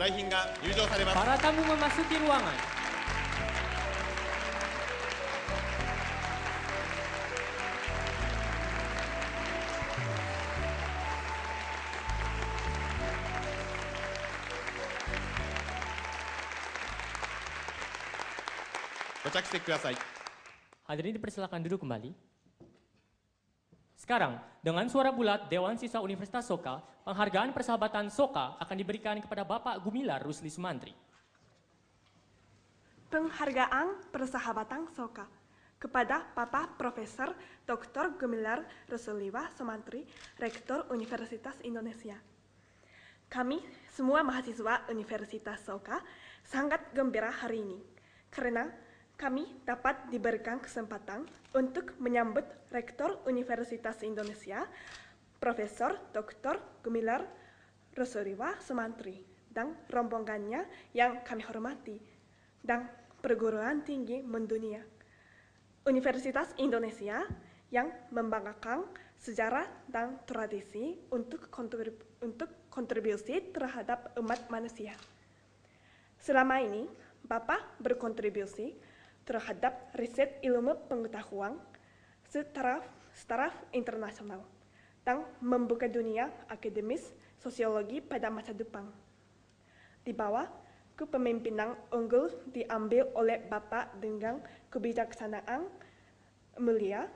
Para tamu memasuki ruangan. Hadirin dipersilakan duduk kembali. Sekarang, dengan suara bulat Dewan Siswa Universitas Soka, penghargaan persahabatan Soka akan diberikan kepada Bapak Gumilar Rusli Sumantri. Penghargaan persahabatan Soka kepada Bapak Profesor Dr. Gumilar Rusliwa Sumantri, Rektor Universitas Indonesia. Kami semua mahasiswa Universitas Soka sangat gembira hari ini karena kami dapat diberikan kesempatan untuk menyambut Rektor Universitas Indonesia, Profesor Dr. Gumilar Rusliwa Sumantri, dan rombongannya yang kami hormati, dan perguruan tinggi mendunia. Universitas Indonesia yang membanggakan sejarah dan tradisi untuk kontribusi terhadap umat manusia. Selama ini, Bapak berkontribusi terhadap riset ilmu pengetahuan secara internasional dan membuka dunia akademis sosiologi pada masa depan. Di bawah kepemimpinan unggul diambil oleh Bapak dengan kebijaksanaan mulia,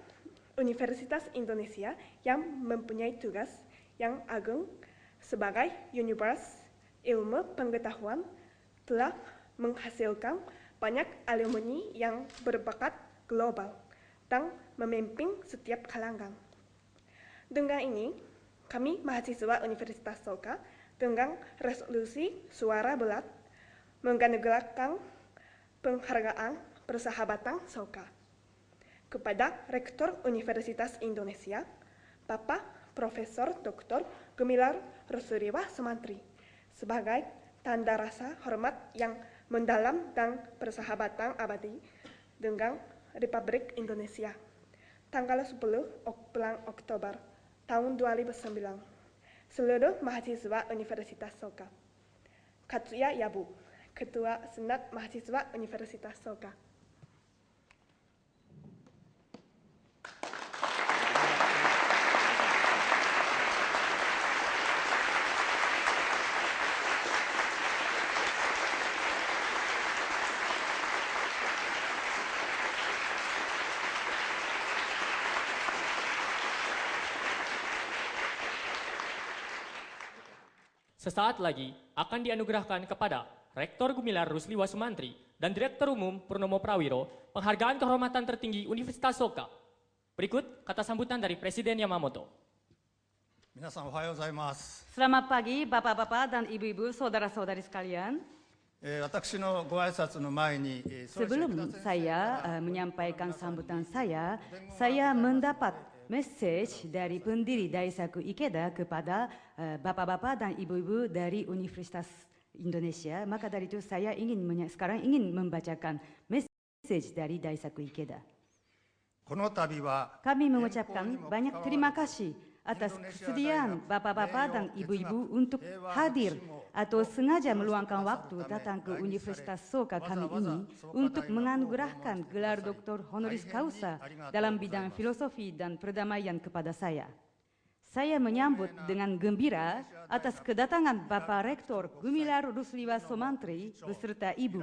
Universitas Indonesia yang mempunyai tugas yang agung sebagai Univers ilmu pengetahuan telah menghasilkan banyak alumni yang berbakat global dan memimpin setiap kalangan. Dengan ini, kami mahasiswa Universitas Soka dengan resolusi suara bulat menganugerahkan penghargaan persahabatan Soka kepada Rektor Universitas Indonesia, Bapak Profesor Dr. Gumilar Rusliwa Sumantri, sebagai tanda rasa hormat yang mendalam dan persahabatan abadi dengan Republik Indonesia. Tanggal 10 bulan Oktober tahun 2009. Seluruh mahasiswa Universitas Soka. Katsuya Yabu, Ketua Senat Mahasiswa Universitas Soka. Sesaat lagi akan dianugerahkan kepada Rektor Gumilar Rusliwa Sumantri dan Direktur Umum Purnomo Prawiro penghargaan kehormatan tertinggi Universitas Soka. Berikut kata sambutan dari Presiden Yamamoto. Selamat pagi Bapak-Bapak dan Ibu-Ibu, Saudara-saudari sekalian. Sebelum saya menyampaikan sambutan saya mendapat message dari pendiri Daisaku Ikeda kepada Bapak-Bapak dan Ibu-Ibu dari Universitas Indonesia. Maka dari itu saya sekarang ingin membacakan message dari Daisaku Ikeda. Kami mengucapkan banyak terima kasih atas kesediaan Bapak-Bapak dan Ibu-Ibu untuk hadir atau sengaja meluangkan waktu datang ke Universitas Soka kami ini untuk menganugerahkan gelar Doktor Honoris Causa dalam bidang filosofi dan perdamaian kepada saya. Saya menyambut dengan gembira atas kedatangan Bapak Rektor Gumilar Rusliwa Sumantri beserta Ibu,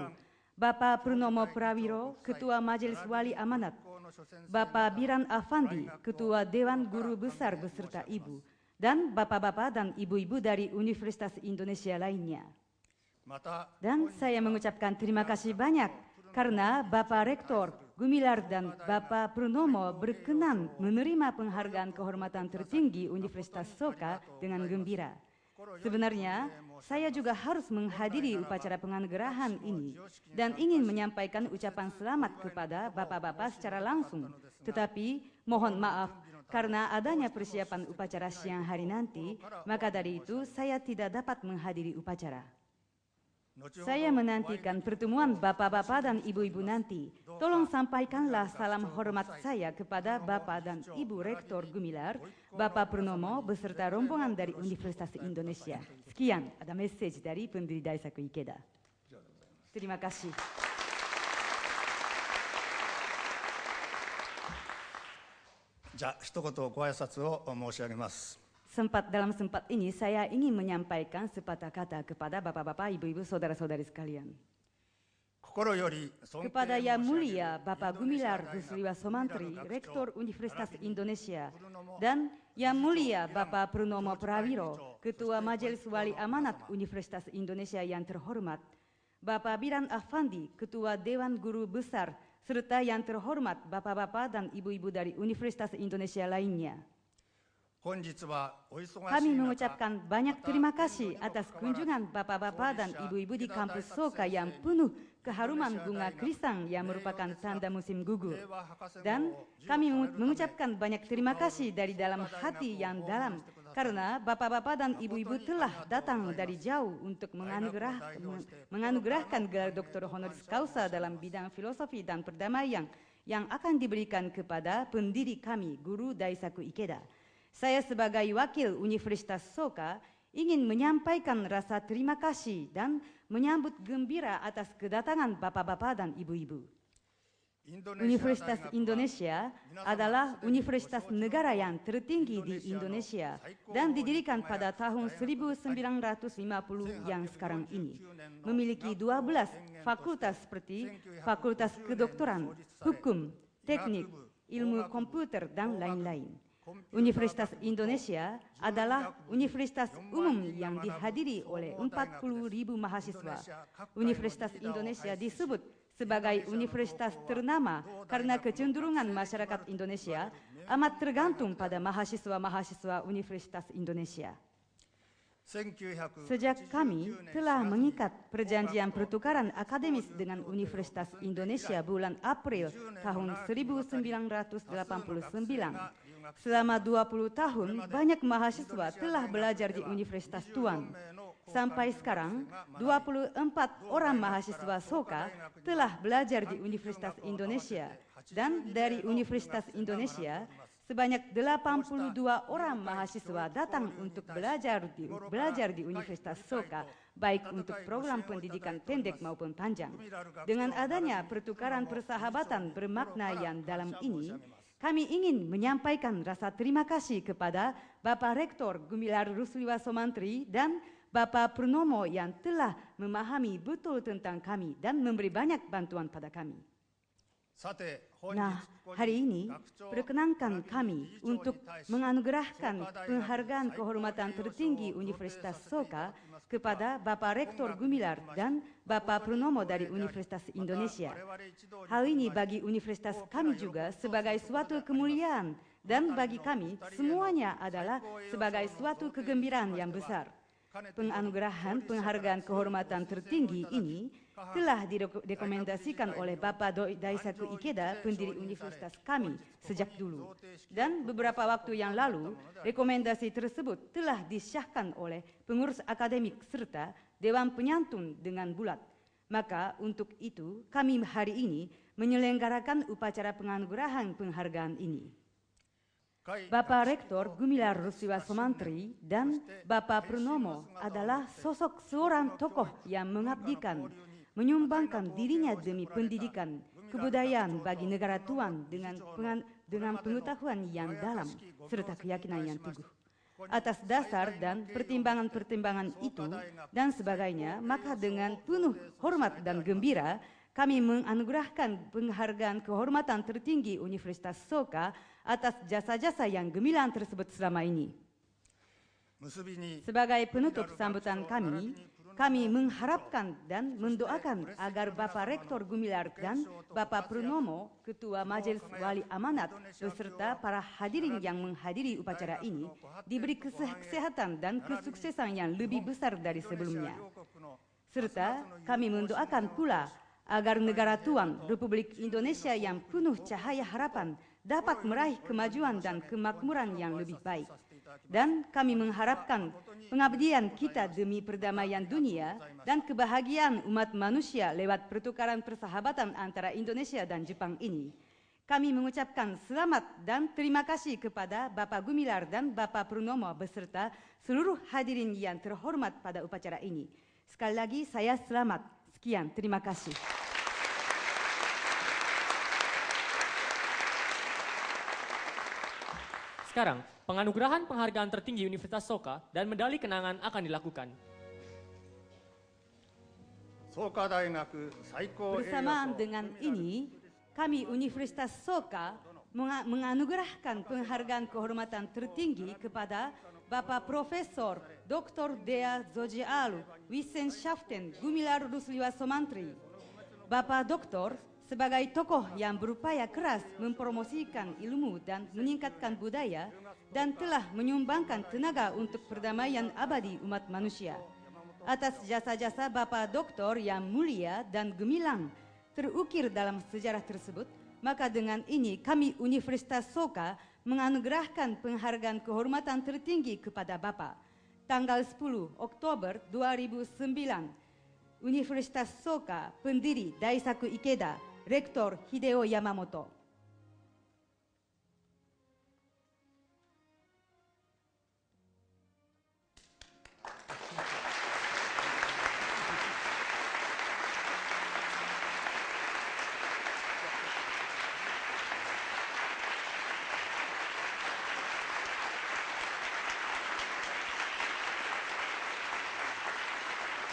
Bapak Purnomo Prawiro, Ketua Majelis Wali Amanat, Bapak Biran Afandi, Ketua Dewan Guru Besar beserta Ibu, dan Bapak-Bapak dan Ibu-Ibu dari Universitas Indonesia lainnya. Dan saya mengucapkan terima kasih banyak karena Bapak Rektor Gumilar dan Bapak Purnomo berkenan menerima penghargaan kehormatan tertinggi Universitas Soka dengan gembira. Sebenarnya, saya juga harus menghadiri upacara penganugerahan ini dan ingin menyampaikan ucapan selamat kepada Bapak-Bapak secara langsung. Tetapi, mohon maaf, karena adanya persiapan upacara siang hari nanti, maka dari itu saya tidak dapat menghadiri upacara. Saya menantikan pertemuan Bapak-Bapak dan Ibu-Ibu nanti. Tolong sampaikanlah salam hormat saya kepada Bapak dan Ibu Rektor Gumilar, Bapak Purnomo beserta rombongan dari Universitas Indonesia. Sekian, ada message dari pendiri Daisaku Ikeda. Terima kasih. Dalam sempat ini saya ingin menyampaikan sepatah kata kepada Bapak-Bapak, Ibu-Ibu, Saudara-saudari sekalian. Kepada Yang Mulia Bapak Gumilar Rusliwa Somantri, Rektor Universitas Indonesia, dan Yang Mulia Bapak Purnomo Prawiro, Ketua Majelis Wali Amanat Universitas Indonesia yang terhormat, Bapak Biran Afandi, Ketua Dewan Guru Besar, serta yang terhormat Bapak-Bapak dan Ibu-Ibu dari Universitas Indonesia lainnya. Kami mengucapkan banyak terima kasih atas kunjungan Bapak-Bapak dan Ibu-Ibu di kampus Soka yang penuh keharuman bunga krisang yang merupakan tanda musim gugur. Dan kami mengucapkan banyak terima kasih dari dalam hati yang dalam karena Bapak-Bapak dan Ibu-Ibu telah datang dari jauh untuk menganugerahkan gelar Doktor Honoris Causa dalam bidang filosofi dan perdamaian yang akan diberikan kepada pendiri kami, Guru Daisaku Ikeda. Saya sebagai wakil Universitas Soka ingin menyampaikan rasa terima kasih dan menyambut gembira atas kedatangan Bapak-Bapak dan Ibu-Ibu. Universitas Indonesia adalah universitas negara yang tertinggi di Indonesia dan didirikan pada tahun 1950 yang sekarang ini. Memiliki 12 fakultas seperti Fakultas Kedokteran, Hukum, Teknik, Ilmu Komputer, dan lain-lain. Universitas Indonesia adalah universitas umum yang dihadiri oleh 40.000 mahasiswa. Universitas Indonesia disebut sebagai universitas ternama karena kecenderungan masyarakat Indonesia amat tergantung pada mahasiswa-mahasiswa Universitas Indonesia. Sejak kami telah mengikat perjanjian pertukaran akademis dengan Universitas Indonesia bulan April tahun 1989, selama 20 tahun, banyak mahasiswa telah belajar di Universitas Tuan. Sampai sekarang, 24 orang mahasiswa Soka telah belajar di Universitas Indonesia. Dan dari Universitas Indonesia, sebanyak 82 orang mahasiswa datang untuk belajar di Universitas Soka, baik untuk program pendidikan pendek maupun panjang. Dengan adanya pertukaran persahabatan bermakna yang dalam ini, kami ingin menyampaikan rasa terima kasih kepada Bapak Rektor Gumilar Rusliwa Somantri dan Bapak Purnomo yang telah memahami betul tentang kami dan memberi banyak bantuan pada kami. Nah, hari ini perkenankan kami untuk menganugerahkan penghargaan kehormatan tertinggi Universitas Soka kepada Bapak Rektor Gumilar dan Bapak Purnomo dari Universitas Indonesia. Hal ini bagi universitas kami juga sebagai suatu kemuliaan dan bagi kami semuanya adalah sebagai suatu kegembiraan yang besar. Penganugerahan penghargaan kehormatan tertinggi ini telah direkomendasikan oleh Bapak Daisaku Ikeda, pendiri universitas kami sejak dulu. Dan beberapa waktu yang lalu, rekomendasi tersebut telah disahkan oleh pengurus akademik serta Dewan Penyantun dengan bulat. Maka untuk itu kami hari ini menyelenggarakan upacara penganugerahan penghargaan ini. Bapak Rektor Gumilar Rusliwa Somantri dan Bapak Purnomo adalah sosok seorang tokoh yang mengabdikan, menyumbangkan dirinya demi pendidikan, kebudayaan bagi negara tuan dengan pengetahuan yang dalam serta keyakinan yang teguh. Atas dasar dan pertimbangan-pertimbangan itu dan sebagainya, maka dengan penuh hormat dan gembira, kami menganugerahkan penghargaan kehormatan tertinggi Universitas Soka atas jasa-jasa yang gemilang tersebut selama ini. Sebagai penutup sambutan kami mengharapkan dan mendoakan agar Bapak Rektor Gumilar dan Bapak Purnomo, Ketua Majelis Wali Amanat, beserta para hadirin yang menghadiri upacara ini, diberi kesehatan dan kesuksesan yang lebih besar dari sebelumnya. Serta kami mendoakan pula agar negara tuan Republik Indonesia yang penuh cahaya harapan dapat meraih kemajuan dan kemakmuran yang lebih baik. dan kami mengharapkan pengabdian kita demi perdamaian dunia dan kebahagiaan umat manusia lewat pertukaran persahabatan antara Indonesia dan Jepang ini. Kami mengucapkan selamat dan terima kasih kepada Bapak Gumilar dan Bapak Purnomo beserta seluruh hadirin yang terhormat pada upacara ini. Sekali lagi saya selamat. Sekian, terima kasih. Sekarang, penganugerahan penghargaan tertinggi Universitas Soka dan medali kenangan akan dilakukan. Bersamaan dengan ini, kami Universitas Soka menganugerahkan penghargaan kehormatan tertinggi kepada Bapak Profesor Dr. Dea Zojialu Wissenschaften Gumilar Rusliwa Sumantri. Bapak Doktor sebagai tokoh yang berupaya keras mempromosikan ilmu dan meningkatkan budaya dan telah menyumbangkan tenaga untuk perdamaian abadi umat manusia. Atas jasa-jasa Bapak Doktor yang mulia dan gemilang terukir dalam sejarah tersebut, maka dengan ini kami Universitas Soka menganugerahkan penghargaan kehormatan tertinggi kepada Bapak. Tanggal 10 Oktober 2009, Universitas Soka, pendiri Daisaku Ikeda, Rektor Hideo Yamamoto.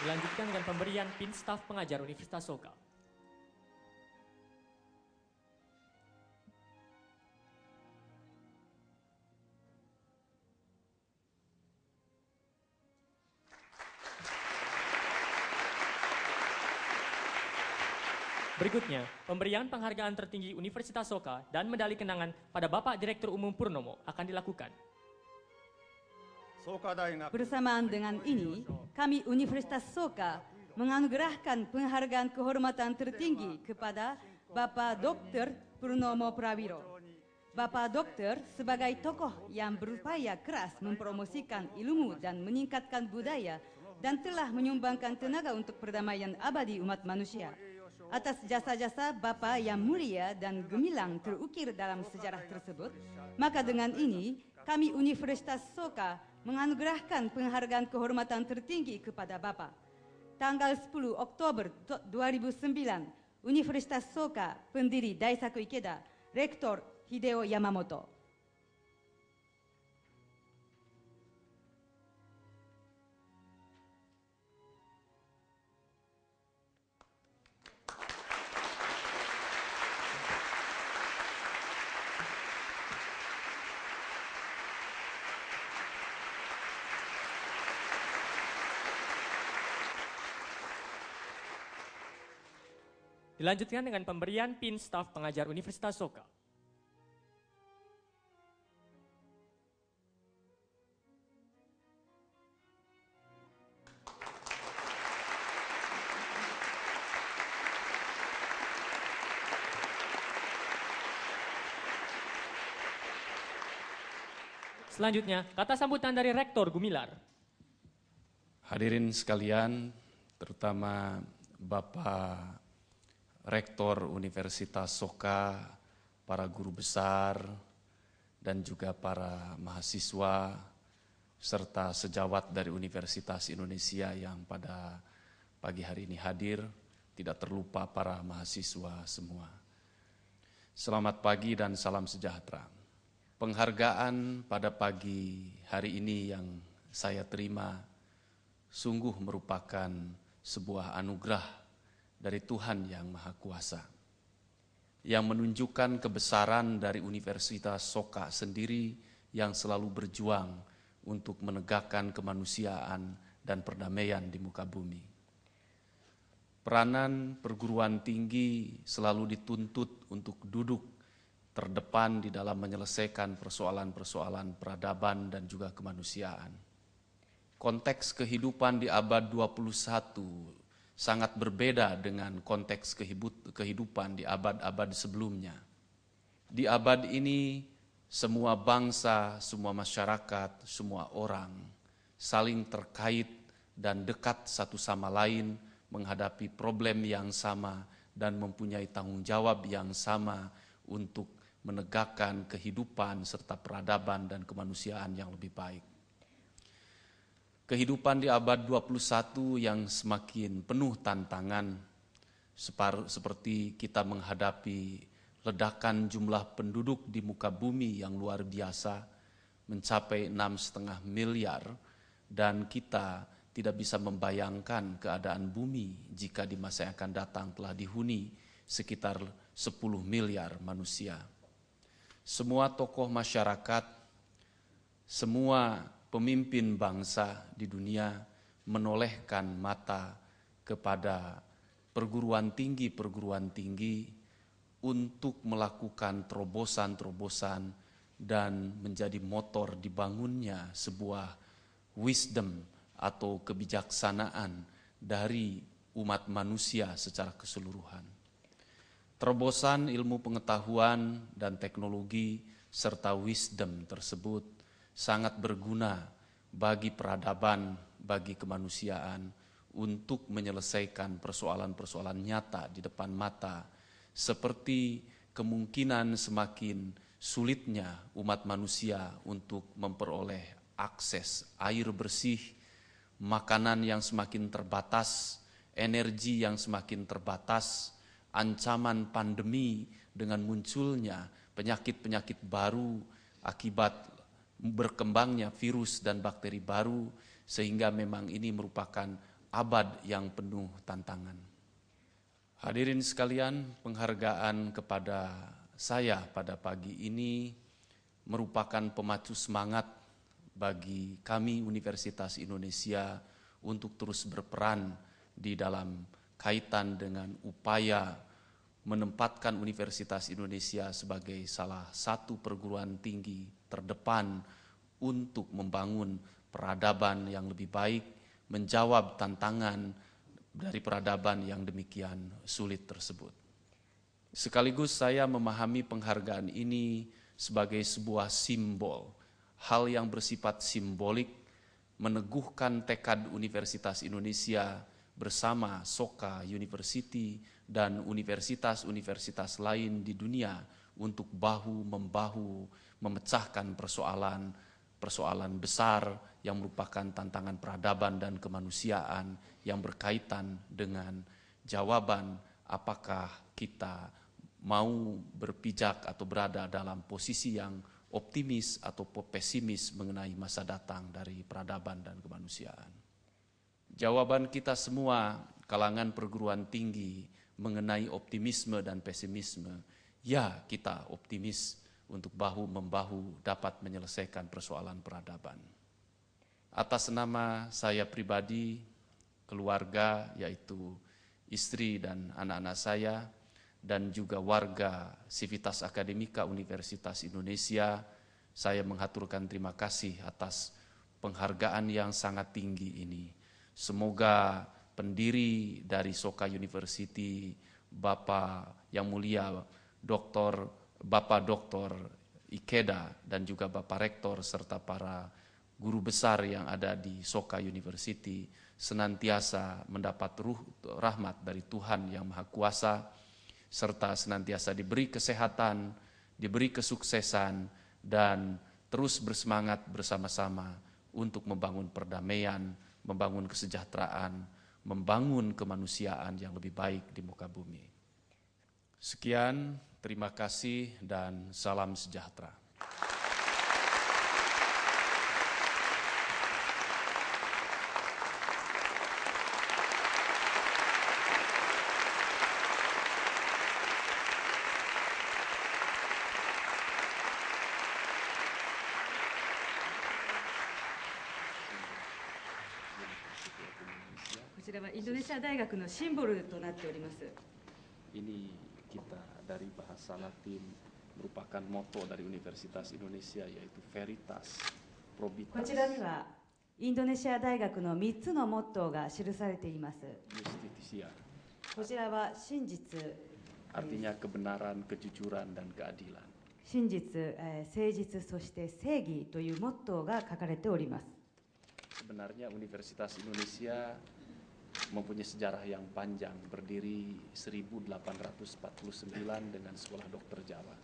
Dilanjutkan dengan pemberian pin staf pengajar Universitas Soka. Berikutnya, pemberian penghargaan tertinggi Universitas Soka dan medali kenangan pada Bapak Direktur Umum Purnomo akan dilakukan. Bersamaan dengan ini, kami Universitas Soka menganugerahkan penghargaan kehormatan tertinggi kepada Bapak Dr. Purnomo Prawiro. Bapak Dokter sebagai tokoh yang berupaya keras mempromosikan ilmu dan meningkatkan budaya dan telah menyumbangkan tenaga untuk perdamaian abadi umat manusia. Atas jasa-jasa Bapak yang mulia dan gemilang terukir dalam sejarah tersebut, maka dengan ini kami Universitas Soka menganugerahkan penghargaan kehormatan tertinggi kepada Bapak. Tanggal 10 Oktober 2009, Universitas Soka, pendiri Daisaku Ikeda, Rektor Hideo Yamamoto. Dilanjutkan dengan pemberian pin staf pengajar Universitas Soka. Selanjutnya, kata sambutan dari Rektor Gumilar. Hadirin sekalian, terutama Bapak Rektor Universitas Soka, para guru besar, dan juga para mahasiswa, serta sejawat dari Universitas Indonesia yang pada pagi hari ini hadir, tidak terlupa para mahasiswa semua. Selamat pagi dan salam sejahtera. Penghargaan pada pagi hari ini yang saya terima sungguh merupakan sebuah anugerah dari Tuhan yang Maha Kuasa, yang menunjukkan kebesaran dari Universitas Soka sendiri yang selalu berjuang untuk menegakkan kemanusiaan dan perdamaian di muka bumi. Peranan perguruan tinggi selalu dituntut untuk duduk terdepan di dalam menyelesaikan persoalan-persoalan peradaban dan juga kemanusiaan. Konteks kehidupan di abad 21 sangat berbeda dengan konteks kehidupan di abad-abad sebelumnya. Di abad ini semua bangsa, semua masyarakat, semua orang saling terkait dan dekat satu sama lain menghadapi problem yang sama dan mempunyai tanggung jawab yang sama untuk menegakkan kehidupan serta peradaban dan kemanusiaan yang lebih baik. Kehidupan di abad 21 yang semakin penuh tantangan, seperti kita menghadapi ledakan jumlah penduduk di muka bumi yang luar biasa, mencapai 6,5 miliar, dan kita tidak bisa membayangkan keadaan bumi jika di masa yang akan datang telah dihuni sekitar 10 miliar manusia. Semua tokoh masyarakat, semua pemimpin bangsa di dunia menolehkan mata kepada perguruan tinggi untuk melakukan terobosan-terobosan dan menjadi motor dibangunnya sebuah wisdom atau kebijaksanaan dari umat manusia secara keseluruhan. Terobosan ilmu pengetahuan dan teknologi serta wisdom tersebut sangat berguna bagi peradaban, bagi kemanusiaan untuk menyelesaikan persoalan-persoalan nyata di depan mata, seperti kemungkinan semakin sulitnya umat manusia untuk memperoleh akses air bersih, makanan yang semakin terbatas, energi yang semakin terbatas, ancaman pandemi dengan munculnya penyakit-penyakit baru akibat berkembangnya virus dan bakteri baru, sehingga memang ini merupakan abad yang penuh tantangan. Hadirin sekalian, penghargaan kepada saya pada pagi ini merupakan pemacu semangat bagi kami Universitas Indonesia untuk terus berperan di dalam kaitan dengan upaya menempatkan Universitas Indonesia sebagai salah satu perguruan tinggi terdepan untuk membangun peradaban yang lebih baik, menjawab tantangan dari peradaban yang demikian sulit tersebut. Sekaligus saya memahami penghargaan ini sebagai sebuah simbol, hal yang bersifat simbolik, meneguhkan tekad Universitas Indonesia bersama Soka University dan universitas-universitas lain di dunia untuk bahu-membahu memecahkan persoalan besar yang merupakan tantangan peradaban dan kemanusiaan yang berkaitan dengan jawaban apakah kita mau berpijak atau berada dalam posisi yang optimis atau pesimis mengenai masa datang dari peradaban dan kemanusiaan. Jawaban kita semua kalangan perguruan tinggi mengenai optimisme dan pesimisme, ya kita optimis untuk bahu-membahu dapat menyelesaikan persoalan peradaban. Atas nama saya pribadi, keluarga yaitu istri dan anak-anak saya, dan juga warga Civitas Akademika Universitas Indonesia, saya menghaturkan terima kasih atas penghargaan yang sangat tinggi ini. Semoga pendiri dari Soka University, Bapak yang mulia Bapak Dr. Ikeda dan juga Bapak Rektor serta para guru besar yang ada di Soka University senantiasa mendapat rahmat dari Tuhan yang Maha Kuasa, serta senantiasa diberi kesehatan, diberi kesuksesan, dan terus bersemangat bersama-sama untuk membangun perdamaian, membangun kesejahteraan, membangun kemanusiaan yang lebih baik di muka bumi. Sekian, terima kasih dan salam sejahtera. Indonesia 大学のシンボルとなっております。 Ini kita dari bahasa Latin merupakan moto dari Universitas Indonesia yaitu Veritas, こ Probitas, ちらにはインドネシア大学の3つのモットーが記されています。 Justitia. こちらは真実、 Artinya kebenaran, kejujuran, dan keadilan. 真実、誠実、そして正義というモットーが書かれております。 Sebenarnya Universitas Indonesia mempunyai sejarah yang panjang, berdiri 1849 dengan Sekolah Dokter Jawa.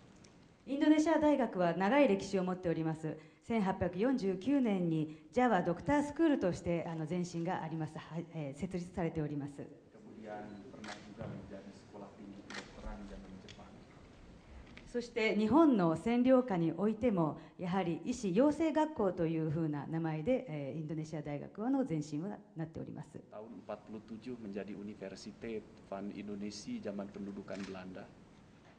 インドネシア大学は長い歴史を持っております。1849年にジャワドクタースクールとして前身があります、設立されております。 Kemudian pernah juga menjadi sekolah tinggi kedokteran zaman Jepang. そして日本の占領下においてもやはり医師養成学校というふうな名前で、インドネシア大学の前身はなっております。 Tahun 47 menjadi Universiteit van Indonesië zaman pendudukan Belanda.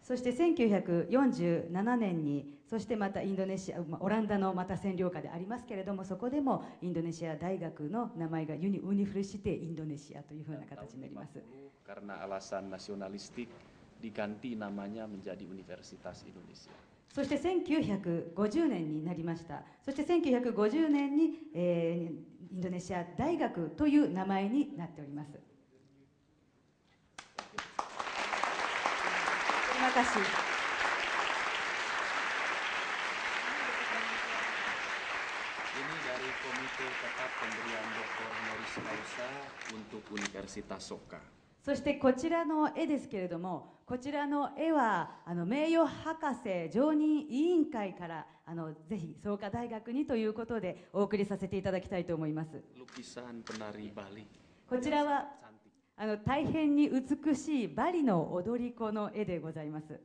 そして1947年にそしてまたインドネシア、オランダのまた占領下でありますけれども、そこでもインドネシア大学の名前がユニフルシテインドネシアというふうな形になります。 Karena alasan nasionalistik diganti namanya menjadi Universitas Indonesia. そして1950年になりました。そして1950年に、インドネシア大学という名前になっております。 Terima kasih. Ini dari Komite Tetap Pemberian Doktor Honoris Causa untuk Universitas Soka. そしてこちらの絵ですけれども、こちらの絵は名誉博士常任委員会からぜひ創価大学にということでお送りさせていただきたいと思います。 Lukisan penari Bali. こちらは大変に美しいバリの踊り子の絵でございます。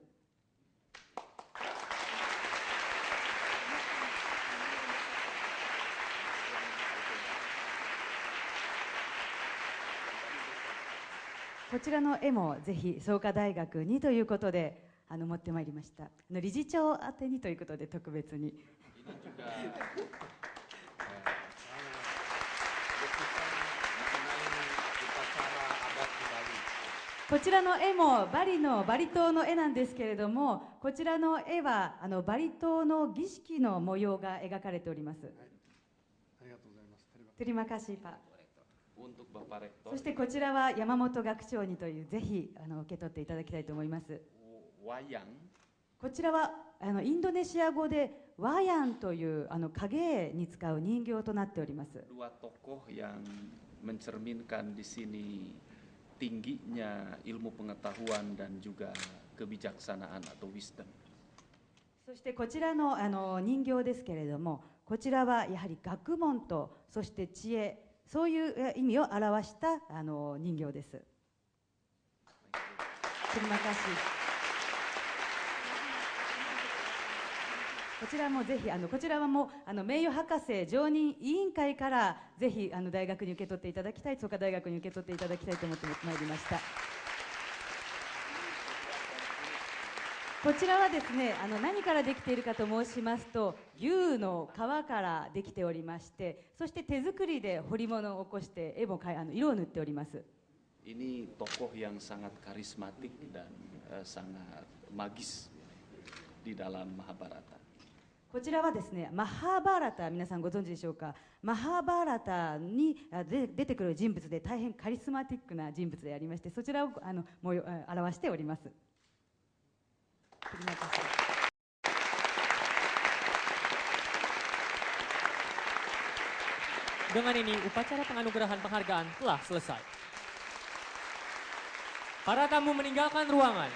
こちらの絵もぜひ創価大学にということで持ってまいりました。理事長宛てにということで特別に。 こちらの絵もバリ島の絵なんですけれども、こちらの絵はバリ島の儀式の模様が描かれております。 Terima kasih Pak. そしてこちらは山本学長にというぜひ受け取っていただきたいと思います。 Wayang. こちらはインドネシア語でワヤンという影絵に使う人形となっております。 Dua tokoh yang mencerminkan di sini tingginya ilmu pengetahuan dan juga kebijaksanaan atau wisdom. そしてこちらの人形ですけれども、こちらはやはり学問とそして知恵、そういう意味を表した人形です。 Terima kasih. こちらもぜひこちらはもう名誉博士常任委員会からぜひ大学に受け取っていただきたい、創価大学に受け取っていただきたいと思ってまいりました。こちらはですね何からできているかと申しますと、牛の皮からできておりまして、そして手作りで彫り物を起こして絵も色を塗っております。 Ini tokoh yang sangat karismatik dan sangat magis di dalam Mahabharata. こちらはですね、マハーバーラタ、皆さんご存知でしょうか。マハーバーラタに出てくる人物で大変カリスマティックな人物でありまして、そちらを表しております。 Dengan ini, upacara penganugerahan penghargaan telah selesai. Para tamu meninggalkan ruangan.